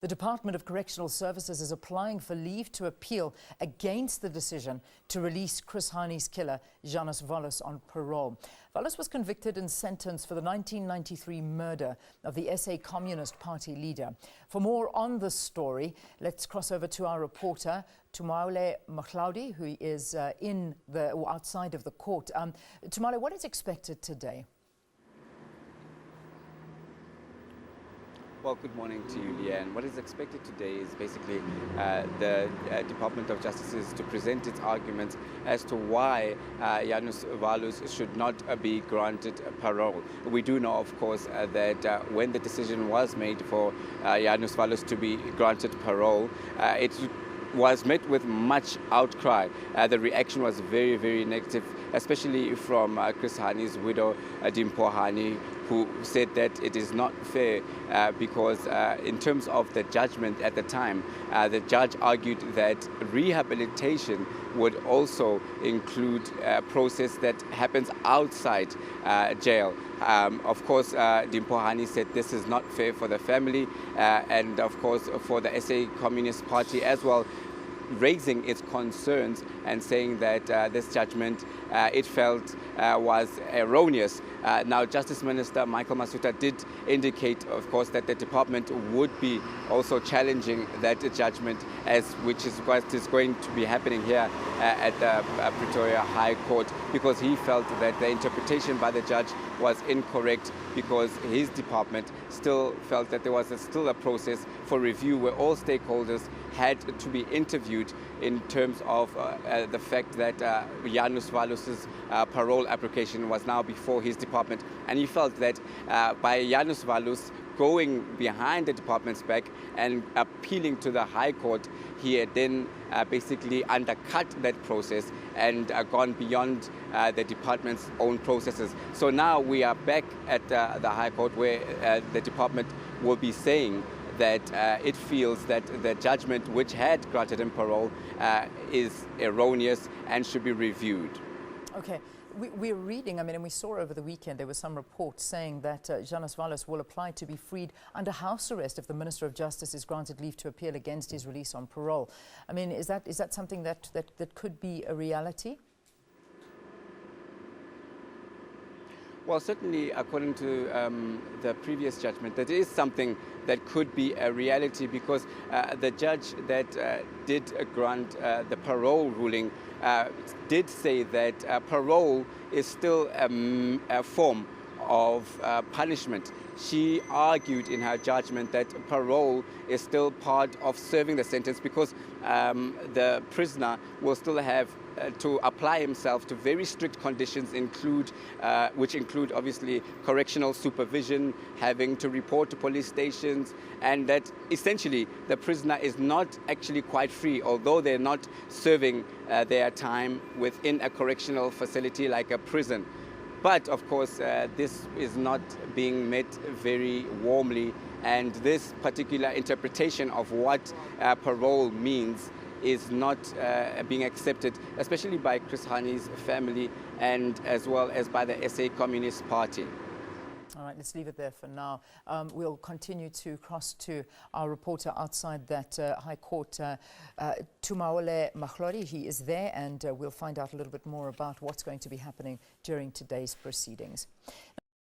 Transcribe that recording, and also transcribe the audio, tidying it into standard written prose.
The Department of Correctional Services is applying for leave to appeal against the decision to release Chris Hani's killer, Janusz Walus, on parole. Walus was convicted and sentenced for the 1993 murder of the SA Communist Party leader. For more on this story, let's cross over to our reporter, Tumaole Mohlaoli, who is outside of the court. Tumaole, what is expected today? Well, good morning to you, Leanne. What is expected today is basically the Department of Justice is to present its arguments as to why Janusz Walus should not be granted parole. We do know, of course, that when the decision was made for Janusz Walus to be granted parole, it was met with much outcry. The reaction was very, very negative, especially from Chris Hani's widow, Tumaole Mohlaoli, who said that it is not fair because in terms of the judgment at the time, the judge argued that rehabilitation would also include a process that happens outside jail. Of course, Tumaole Mohlaoli said this is not fair for the family and of course for the SA Communist Party as well, raising its concerns and saying that this judgment it felt was erroneous. Now, Justice Minister Michael Masuta did indicate, of course, that the department would be also challenging that judgment, which is what is going to be happening here at the Pretoria High Court, because he felt that the interpretation by the judge was incorrect, because his department still felt that there was still a process for review where all stakeholders had to be interviewed in terms of the fact that Janusz Walus's parole application was now before his department. And he felt that by Janusz Walus going behind the department's back and appealing to the High Court, he had then basically undercut that process and gone beyond the department's own processes. So now we are back at the High Court, where the department will be saying that it feels that the judgment which had granted him parole is erroneous and should be reviewed. Okay. We're reading, and we saw over the weekend there were some reports saying that Janusz Walus will apply to be freed under house arrest if the Minister of Justice is granted leave to appeal against his release on parole. Is that something that could be a reality? Well, certainly, according to the previous judgment, that is something that could be a reality, because the judge that did grant the parole ruling did say that parole is still a form of punishment. She argued in her judgment that parole is still part of serving the sentence, because the prisoner will still have to apply himself to very strict conditions, which include obviously correctional supervision, having to report to police stations, and that essentially the prisoner is not actually quite free, although they're not serving their time within a correctional facility like a prison. But of course, this is not being met very warmly, and this particular interpretation of what parole means is not being accepted, especially by Chris Hani's family and as well as by the SA Communist Party. All right, let's leave it there for now. We'll continue to cross to our reporter outside that High Court, Tumaole Mohlaoli. He is there, and we'll find out a little bit more about what's going to be happening during today's proceedings.